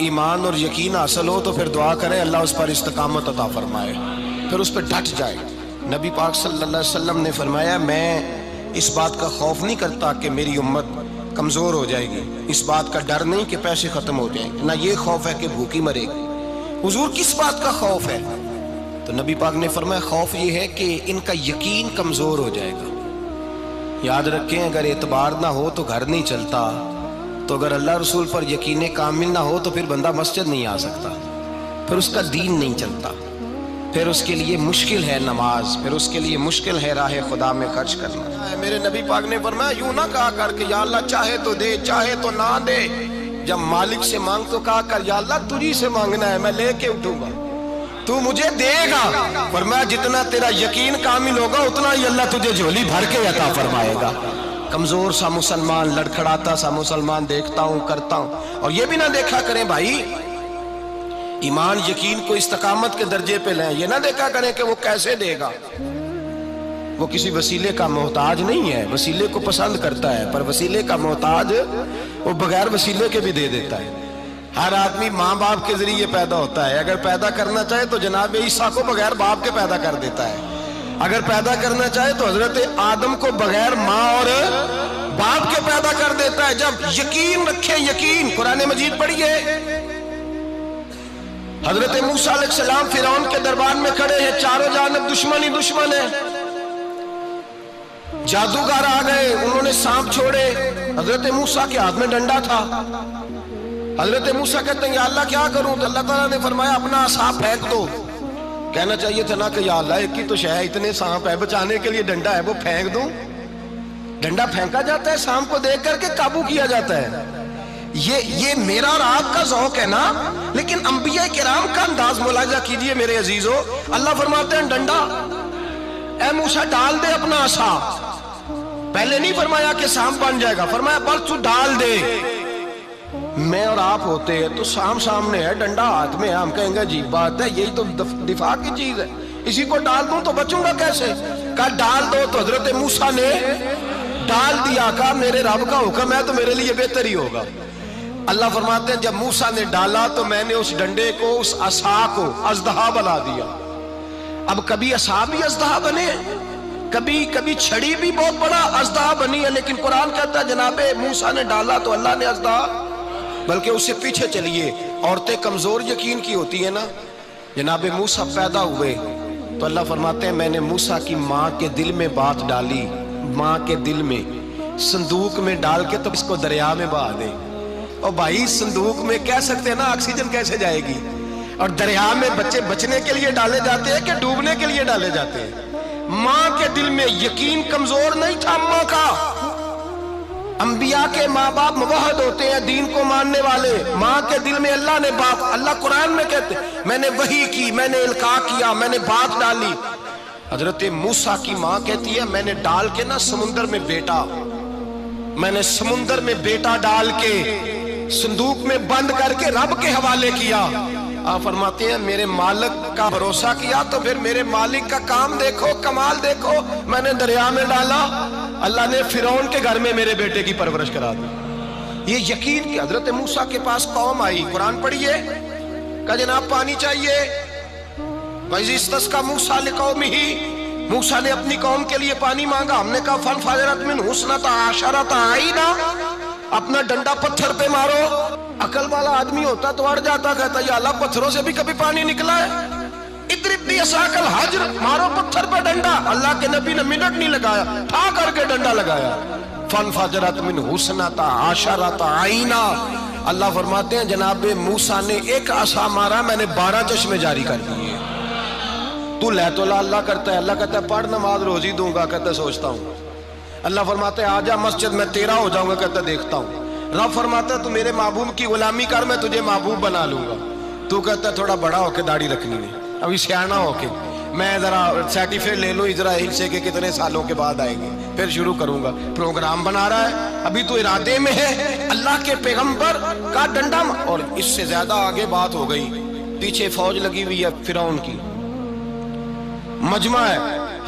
ایمان اور یقین حاصل ہو تو پھر دعا کریں اللہ اس پر استقامت عطا فرمائے، پھر اس پہ ڈٹ جائے۔ نبی پاک صلی اللہ علیہ وسلم نے فرمایا میں اس بات کا خوف نہیں کرتا کہ میری امت کمزور ہو جائے گی، اس بات کا ڈر نہیں کہ پیسے ختم ہو جائیں گے، نہ یہ خوف ہے کہ بھوکی مرے گی۔ حضور کس بات کا خوف ہے؟ تو نبی پاک نے فرمایا خوف یہ ہے کہ ان کا یقین کمزور ہو جائے گا۔ یاد رکھیں اگر اعتبار نہ ہو تو گھر نہیں چلتا، تو اگر اللہ رسول پر یقین کامل نہ ہو تو پھر بندہ مسجد نہیں آ سکتا، پھر اس کا دین نہیں چلتا، پھر اس کے لیے مشکل ہے نماز، پھر اس کے لیے مشکل ہے راہ خدا میں خرچ کرنا۔ میرے نبی پاک نے فرمایا یوں نہ کہا کر کہ یا اللہ چاہے تو دے چاہے تو نہ دے، جب مالک سے مانگ تو کہا کر یا اللہ تجھی سے مانگنا ہے، میں لے کے اٹھوں گا، تو مجھے دے گا۔ فرمایا جتنا تیرا یقین کامل ہوگا اتنا ہی اللہ تجھے جھولی بھر کے عطا فرمائے گا۔ کمزور سا مسلمان، لڑکھڑاتا سا مسلمان دیکھتا ہوں کرتا ہوں، اور یہ بھی نہ دیکھا کریں بھائی ایمان یقین کو استقامت کے درجے پہ لیں، یہ نہ دیکھا کریں کہ وہ کیسے دے گا، وہ کسی وسیلے کا محتاج نہیں ہے، وسیلے کو پسند کرتا ہے، پر وسیلے کا محتاج وہ بغیر وسیلے کے بھی دے دیتا ہے۔ ہر آدمی ماں باپ کے ذریعے پیدا ہوتا ہے، اگر پیدا کرنا چاہے تو جناب عیسیٰ کو بغیر باپ کے پیدا کر دیتا ہے، اگر پیدا کرنا چاہے تو حضرت آدم کو بغیر ماں اور باپ کے پیدا کر دیتا ہے۔ جب یقین رکھیں، یقین قرآن مجید پڑھیے، حضرت موسیٰ علیہ السلام فرعون کے دربار میں کھڑے ہیں، چاروں جانب دشمن ہی دشمن ہے، جادوگر آ گئے، انہوں نے سانپ چھوڑے، حضرت موسیٰ کے ہاتھ میں ڈنڈا تھا، حضرت موسیٰ کہتے ہیں یا اللہ کیا کروں؟ تو اللہ تعالیٰ نے فرمایا اپنا عصا پھینک دو۔ کہنا چاہیے تھا نا کہ یا اللہ ایک ہی تو شے ہے، اتنے سانپ ہے، بچانے کے لیے ڈنڈا ہے وہ پھینک دوں؟ ڈنڈا پھینکا جاتا ہے، سانپ کو دیکھ کر کے قابو کیا جاتا ہے۔ یہ میرا اور آپ کا ذوق ہے نا، لیکن انبیاء کرام کا انداز ملاحظہ کیجئے میرے عزیزو۔ اللہ فرماتے ہیں ڈنڈا، اے موسیٰ ڈال دے اپنا عصا، پہلے نہیں فرمایا کہ سانپ بن جائے گا، فرمایا بس تو ڈال دے۔ میں اور آپ ہوتے ہیں تو سام سامنے ہے، ڈنڈا ہاتھ میں ہے، ہم کہیں گے عجیب بات ہے، یہی تو دفاع کی چیز ہے، اسی کو ڈال دوں تو بچوں گا کیسے؟ کہا ڈال دو، تو حضرت موسیٰ نے ڈال دیا، کہا میرے رب کا حکم ہے تو میرے لیے بہتر ہی ہوگا۔ اللہ فرماتے ہیں جب موسیٰ نے ڈالا تو میں نے اس ڈنڈے کو، اس عصا کو اژدہا بنا دیا۔ اب کبھی عصا بھی اژدہا بنے، کبھی چھڑی بھی بہت بڑا اژدہا بنی ہے، لیکن قرآن کہتا ہے جناب موسیٰ نے ڈالا تو اللہ نے اژدہا، بلکہ اس سے پیچھے چلیے، عورتیں کمزور یقین کی ہوتی ہیں نا، جناب موسیٰ پیدا ہوئے تو اللہ فرماتے ہیں میں نے موسیٰ کی ماں کے دل میں بات ڈالی، ماں کے دل میں صندوق میں ڈال کے تو اس کو دریا میں بہا دے۔ اور بھائی صندوق میں کہہ سکتے ہیں نا آکسیجن کیسے جائے گی، اور دریا میں بچے بچنے کے لیے ڈالے جاتے ہیں کہ ڈوبنے کے لیے ڈالے جاتے ہیں؟ ماں کے دل میں یقین کمزور نہیں تھا ماں کا۔ انبیاء کے ماں باپ موحد ہوتے ہیں، دین کو ماننے والے، ماں کے دل میں اللہ نے بات، اللہ قرآن میں کہتے ہیں میں نے وحی کی، میں نے القاء کیا، میں نے بات ڈالی۔ حضرت موسیٰ کی ماں کہتی ہے میں نے ڈال کے نا سمندر میں بیٹا، میں نے سمندر میں بیٹا ڈال کے صندوق میں بند کر کے رب کے حوالے کیا۔ آپ فرماتے ہیں میرے مالک کا بھروسہ کیا تو پھر میرے مالک کا کام دیکھو، کمال دیکھو، میں نے دریا میں ڈالا، اللہ نے فرعون کے گھر میں میرے بیٹے کی پرورش کرا دی۔ یہ یقین کہ حضرت موسیٰ کے پاس قوم آئی، قرآن پڑھیے، کہا جناب پانی چاہیے، وَإِذِ اسْتَسْقَىٰ مُوسَىٰ لِقَوْمِهِ، موسیٰ نے اپنی قوم کے لیے پانی مانگا، ہم نے کہا فَانْفَجَرَتْ مِنْهُ اثْنَتَا عَشَرَةَ عَيْنًا، اپنا ڈنڈا پتھر پہ مارو۔ عقل والا آدمی ہوتا تو اڑ جاتا، کہتا یا اللہ پتھروں سے بھی کبھی پانی نکلا ہے؟ اضرب بعصاک الحجر، مارو پتھر پہ ڈنڈا۔ اللہ کے نبی نے منٹ نہیں لگایا، ٹھا کر کے ڈنڈا لگایا، فَانْفَجَرَتْ مِنْهُ اثْنَتَا عَشَرَةَ عَيْنًا۔ اللہ فرماتے ہیں جناب موسیٰ نے ایک عصا مارا، میں نے 12 چشمے جاری کر دیے۔ تو لے تو لا اللہ کرتا ہے، اللہ کہتا ہے پڑھ نماز روزی دوں گا، کہتا ہے سوچتا ہوں۔ اللہ فرماتے ہیں آجا مسجد میں تیرا ہو جاؤں گا، کہتا ہے دیکھتا ہوں۔ رب فرماتا ہے تو میرے محبوب کی غلامی کر، میں تجھے محبوب بنا لوں گا۔ تو کہتا ہے تھوڑا بڑا ہو کے داڑھی رکھنی ہے، ابھی سیانا ہو کے میں ذرا سرٹیفکیٹ لے لوں اسرائیل سے کہ کتنے سالوں کے بعد آئیں گے، پھر شروع کروں گا۔ پروگرام بنا رہا ہے، ابھی تو ارادے میں ہے۔ اللہ کے پیغمبر کا ڈنڈا، اور اس سے زیادہ آگے بات ہو گئی، پیچھے فوج لگی ہوئی ہے فرعون کی، مجمع ہے،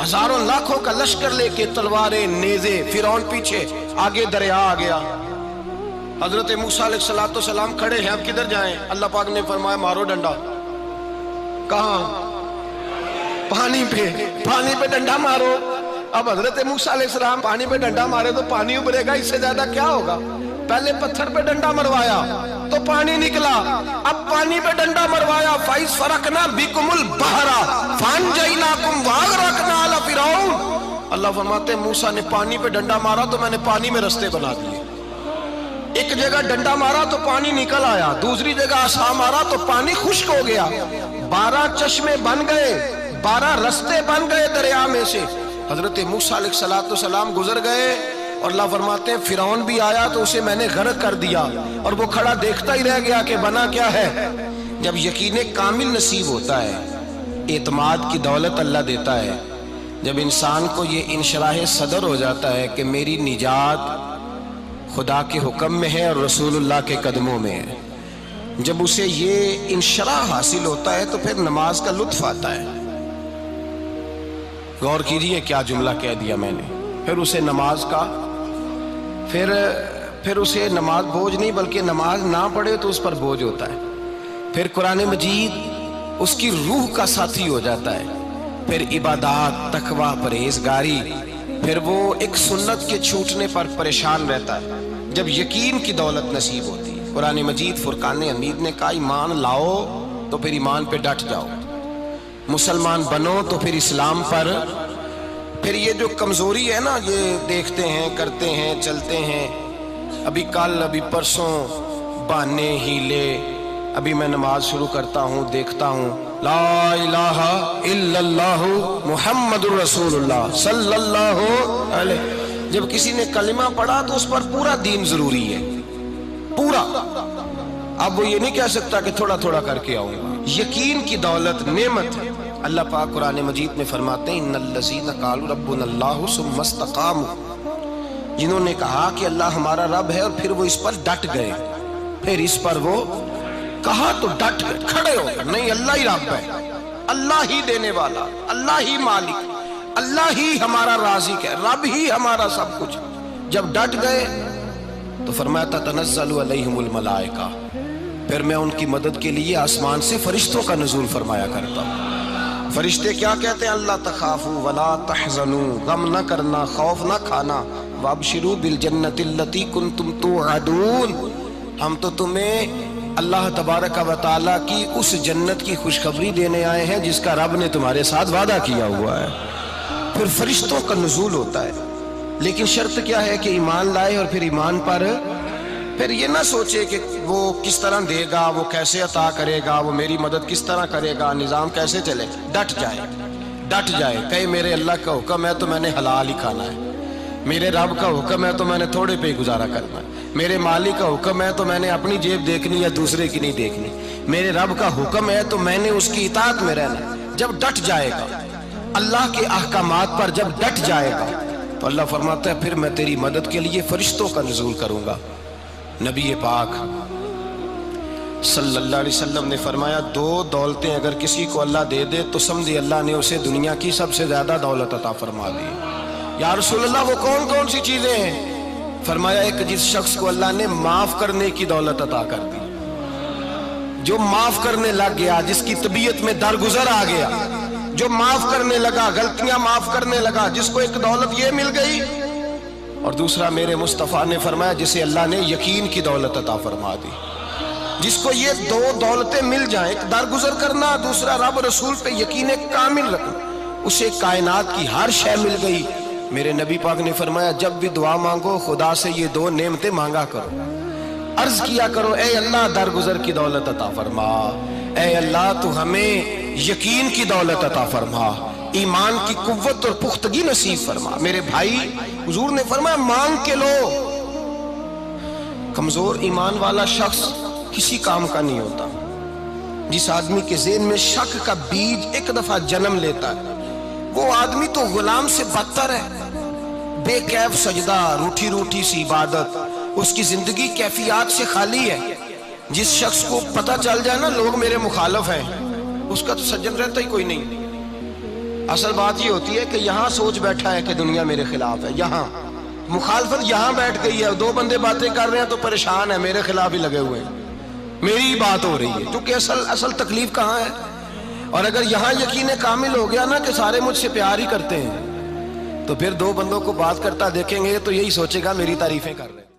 ہزاروں لاکھوں کا لشکر لے کے، تلواریں نیزے، فرعون پیچھے، آگے دریا آ گیا۔ حضرت موسیٰ علیہ السلام کھڑے ہیں، اب کدھر جائیں؟ اللہ پاک نے فرمایا مارو ڈنڈا۔ کہاں؟ پانی پہ ڈنڈا مارو۔ اب حضرت موسیٰ علیہ السلام پانی پہ ڈنڈا مارے تو پانی ابھرے گا، اس سے زیادہ کیا ہوگا؟ پہلے پتھر پہ ڈنڈا مروایا تو پانی نکلا، اب پانی پہ ڈنڈا مروایا فَإِذْ فَرَقْنَا بِكُمُ الْبَحْرَ فَأَنْجَيْنَاكُمْ وَأَغْرَقْنَا آلَ فِرْعَوْنَ۔ اللہ فرماتے ہیں موسیٰ نے پانی پہ ڈنڈا مارا تو میں نے پانی میں رستے بنا دیے۔ ایک جگہ ڈنڈا مارا تو پانی نکل آیا، دوسری جگہ عصا مارا تو پانی خشک ہو گیا، 12 چشمے بن گئے، 12 رستے بن گئے دریا میں سے۔ حضرت موسیٰ علیہ السلام گزر گئے اور اللہ فرماتے ہیں فرعون بھی آیا تو اسے میں نے غرق کر دیا، اور وہ کھڑا دیکھتا ہی رہ گیا کہ بنا کیا ہے۔ جب یقین کامل نصیب ہوتا ہے، اعتماد کی دولت اللہ دیتا ہے، جب انسان کو یہ انشراح صدر ہو جاتا ہے کہ میری نجات خدا کے حکم میں ہے اور رسول اللہ کے قدموں میں ہے، جب اسے یہ انشراح حاصل ہوتا ہے تو پھر نماز کا لطف آتا ہے۔ غور کیجئے کیا جملہ کہہ دیا میں نے۔ پھر اسے نماز کا پھر اسے نماز بوجھ نہیں، بلکہ نماز نہ پڑھے تو اس پر بوجھ ہوتا ہے۔ پھر قرآن مجید اس کی روح کا ساتھی ہو جاتا ہے، پھر عبادات، تقوی، پرہیزگاری، پھر وہ ایک سنت کے چھوٹنے پر پریشان رہتا ہے جب یقین کی دولت نصیب ہوتی ہے۔ قرآن مجید فرقان حمید نے کہا ایمان لاؤ تو پھر ایمان پہ ڈٹ جاؤ، مسلمان بنو تو پھر اسلام پر۔ پھر یہ جو کمزوری ہے نا، یہ دیکھتے ہیں، کرتے ہیں، چلتے ہیں، ابھی کل، ابھی پرسوں، بہانے، ہیلے، ابھی میں نماز شروع کرتا ہوں، دیکھتا ہوں لا الہ الا اللہ محمد الرسول اللہ صلی اللہ علیہ۔ جب کسی نے کلمہ پڑھا تو اس پر پورا دین ضروری ہے، پورا۔ اب وہ یہ نہیں کہہ سکتا کہ تھوڑا تھوڑا کر کے آؤں گا۔ یقین کی دولت نعمت ہے۔ اللہ پاک قرآن مجید میں فرماتے ہیں ان الذین قالوا ربنا اللہ ثم استقاموا، جنہوں نے کہا کہ اللہ ہمارا رب ہے اور پھر وہ اس پر ڈٹ گئے، پھر اس پر وہ کہا تو ڈٹ گئے، کھڑے ہو گئے، نہیں اللہ ہی رب ہے، اللہ ہی دینے والا، اللہ ہی مالک، اللہ ہی ہمارا رازق ہے، رب ہی ہمارا سب کچھ۔ جب ڈٹ گئے تو فرمایا تتنزل علیہم الملائکہ، پھر میں ان کی مدد کے لیے آسمان سے فرشتوں کا نزول فرمایا کرتا ہوں۔ فرشتے کیا کہتے ہیں؟ اللہ تخافوا ولا تحزنوا، غم نہ کرنا، خوف نہ کھانا، وابشروا بالجنۃ التی کنتم توعدون، ہم تو تمہیں اللہ تبارک و تعالیٰ کی اس جنت کی خوشخبری دینے آئے ہیں جس کا رب نے تمہارے ساتھ وعدہ کیا ہوا ہے۔ پھر فرشتوں کا نزول ہوتا ہے، لیکن شرط کیا ہے کہ ایمان لائے، اور پھر ایمان پر پھر یہ نہ سوچے کہ وہ کس طرح دے گا، وہ کیسے عطا کرے گا، وہ میری مدد کس طرح کرے گا، نظام کیسے چلے۔ ڈٹ جائے کہے میرے اللہ کا حکم ہے تو میں نے حلال ہی کھانا ہے، میرے رب کا حکم ہے تو میں نے تھوڑے پہ گزارا کرنا ہے، میرے مالک کا حکم ہے تو میں نے اپنی جیب دیکھنی یا دوسرے کی نہیں دیکھنی، میرے رب کا حکم ہے تو میں نے اس کی اطاعت میں رہنا۔ جب ڈٹ جائے گا اللہ کے احکامات پر، جب ڈٹ جائے گا تو اللہ فرماتا ہے پھر میں تیری مدد کے لیے فرشتوں کا نزول کروں گا۔ نبی پاک صلی اللہ علیہ وسلم نے فرمایا 2 دولتیں اگر کسی کو اللہ دے دے تو سمجھے اللہ نے اسے دنیا کی سب سے زیادہ دولت عطا فرما دی۔ یا رسول اللہ وہ کون کون سی چیزیں ہیں؟ فرمایا ایک جس شخص کو اللہ نے معاف کرنے کی دولت عطا کر دی، جو معاف کرنے لگ گیا، جس کی طبیعت میں درگزر آ گیا، جو معاف کرنے لگا، غلطیاں معاف کرنے لگا، جس کو ایک دولت یہ مل گئی، اور دوسرا میرے مصطفیٰ نے فرمایا جسے اللہ نے یقین کی دولت عطا فرما دی۔ جس کو یہ 2 دولتیں مل جائیں، ایک درگزر کرنا، دوسرا رب رسول پہ یقین کامل رکھنا، اسے کائنات کی ہر شے مل گئی۔ میرے نبی پاک نے فرمایا جب بھی دعا مانگو خدا سے یہ 2 نعمتیں مانگا کرو، عرض کیا کرو اے اللہ درگزر کی دولت عطا فرما، اے اللہ تو ہمیں یقین کی دولت عطا فرما، ایمان کی قوت اور پختگی نصیب فرما۔ میرے بھائی حضور نے فرمایا مانگ کے لو۔ کمزور ایمان والا شخص کسی کام کا نہیں ہوتا۔ جس آدمی کے ذہن میں شک کا بیج ایک دفعہ جنم لیتا ہے وہ آدمی تو غلام سے بدتر ہے۔ بے کیف سجدہ، روٹھی روٹھی سی عبادت، اس کی زندگی کیفیات سے خالی ہے۔ جس شخص کو پتہ چل جائے نا لوگ میرے مخالف ہیں، اس کا تو سجن رہتا ہی کوئی نہیں۔ اصل بات یہ ہوتی ہے کہ یہاں سوچ بیٹھا ہے کہ دنیا میرے خلاف ہے، مخالفت یہاں بیٹھ گئی ہے، دو بندے باتیں کر رہے ہیں تو پریشان ہے، میرے خلاف ہی لگے ہوئے ہیں، میری ہی بات ہو رہی ہے، کیونکہ اصل تکلیف کہاں ہے؟ اور اگر یہاں یقین کامل ہو گیا نا کہ سارے مجھ سے پیار ہی کرتے ہیں، تو پھر دو بندوں کو بات کرتا دیکھیں گے تو یہی سوچے گا میری تعریفیں کر رہے ہیں۔